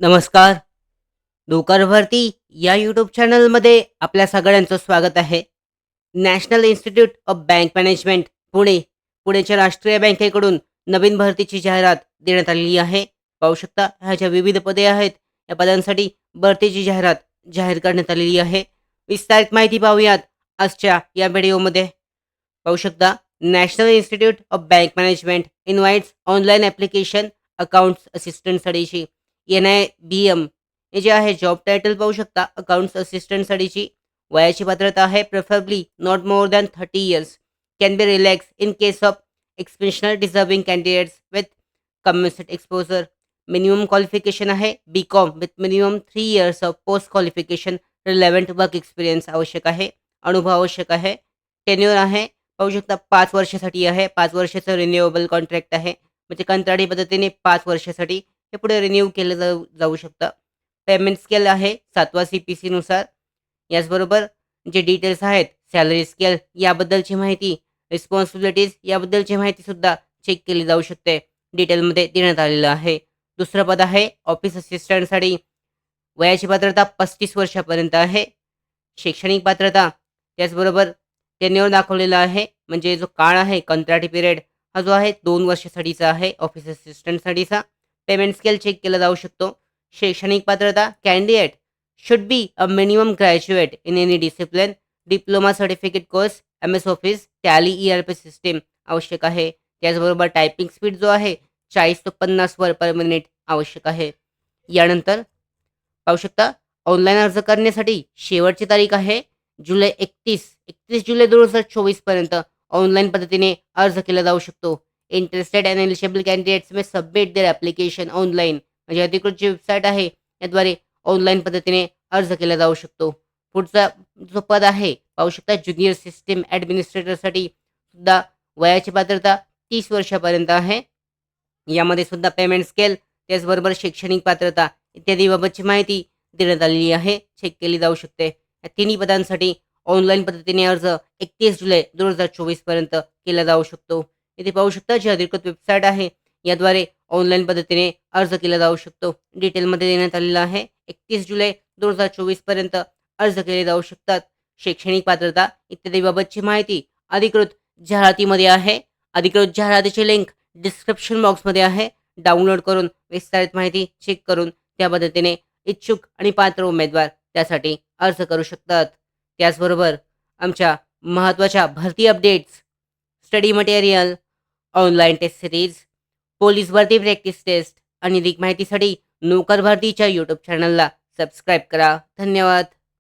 नमस्कार. नोकर भरती या यूट्यूब चॅनलमध्ये आपल्या सगळ्यांचं स्वागत आहे. National institute of bank management Pune, पुणेच्या राष्ट्रीय बँकेकडून नवीन भरतीची जाहिरात देण्यात आलेली आहे. पाहू शकता ह्या ज्या विविध पदे आहेत, या पदांसाठी भरतीची जाहिरात जाहीर करण्यात आलेली आहे. विस्तारित माहिती पाहूयात आजच्या या व्हिडिओमध्ये. पाहू शकता national institute of bank management invites online application accounts असिस्टंटसाठीची NIBM हे जे आहे जॉब टायटल पाहू शकता अकाउंट्स असिस्टंटसाठीची वयाची पात्रता आहे preferably not more than 30 years can be relax in case of exceptional deserving candidates with communist exposure. Minimum qualification आहे BCom with minimum 3 years of post qualification relevant work experience आवश्यक आहे. अनुभव आवश्यक आहे. टेन्युअर आहे पाहू शकता 5 वर्षासाठी आहे. 5 वर्षाचं रिन्युएबल कॉन्ट्रॅक्ट आहे. म्हणजे कंत्राटी पद्धतीने 5 वर्षासाठी हे पुढे रिन्यू केलं जाऊ जाऊ शकतं. पेमेंट स्केल आहे 7वा CPC नुसार. याचबरोबर जे डिटेल्स आहेत सॅलरी स्केल याबद्दलची माहिती, रिस्पॉन्सिबिलिटीज याबद्दलची माहितीसुद्धा चेक केली जाऊ शकते. डिटेलमध्ये देण्यात आलेलं आहे. दुसरं पद आहे ऑफिस असिस्टंटसाठी. वयाची पात्रता 35 वर्षापर्यंत आहे. शैक्षणिक पात्रता त्याचबरोबर टेन्युअर दाखवलेला आहे. म्हणजे जो काळ आहे कंत्राटी पिरियड हा जो आहे 2 वर्षासाठीचा आहे ऑफिस असिस्टंटसाठीचा. पेमेंट स्केल चेक केला जाऊ शकतो. शैक्षणिक पात्रता candidate should be a minimum graduate in any discipline, diploma certificate course, MS office, tally ERP system आवश्यक आहे. त्याचबरोबर टायपिंग स्पीड जो आहे 40 ते 50 वर्ड पर मिनिट आवश्यक आहे. यानंतर पाहू शकता ऑनलाईन अर्ज करण्यासाठी शेवटची तारीख आहे जुलै 31 जुलै 2024 पर्यंत ऑनलाईन पद्धतीने अर्ज केला जाऊ शकतो. Interested and eligible candidates may submit their application online. म्हणजे अधिकृत जी वेबसाईट आहे याद्वारे ऑनलाईन पद्धतीने अर्ज केला जाऊ शकतो. पुढचा जो पद आहे पाहू शकता ज्युनियर सिस्टीम ॲडमिनिस्ट्रेटरसाठी सुद्धा वयाची पात्रता 30 वर्षापर्यंत आहे. यामध्ये सुद्धा पेमेंट स्केल त्याचबरोबर शैक्षणिक पात्रता इत्यादी बाबतची माहिती देण्यात आलेली आहे. चेक केली जाऊ शकते. या तिन्ही पदांसाठी ऑनलाईन पद्धतीने अर्ज 31 जुलै 2024 पर्यंत केला जाऊ शकतो. इथे पाहू शकता जी अधिकृत वेबसाईट आहे याद्वारे ऑनलाईन पद्धतीने अर्ज केला जाऊ शकतो. डिटेलमध्ये देण्यात आलेलं आहे. 31 जुलै 2024 पर्यंत अर्ज केले जाऊ शकतात. शैक्षणिक पात्रता इत्यादी बाबतची माहिती अधिकृत जाहिरातीमध्ये आहे. अधिकृत जाहिरातीची लिंक डिस्क्रिप्शन बॉक्समध्ये आहे. डाउनलोड करून विस्तारित माहिती चेक करून त्या पद्धतीने इच्छुक आणि पात्र उमेदवार त्यासाठी अर्ज करू शकतात. त्याचबरोबर आमच्या महत्त्वाच्या भरती updates, study material, online test series, police भरती प्रॅक्टिस टेस्ट आणि अधिक माहितीसाठी नोकर भरतीच्या यूट्यूब चॅनलला सबस्क्राईब करा. धन्यवाद.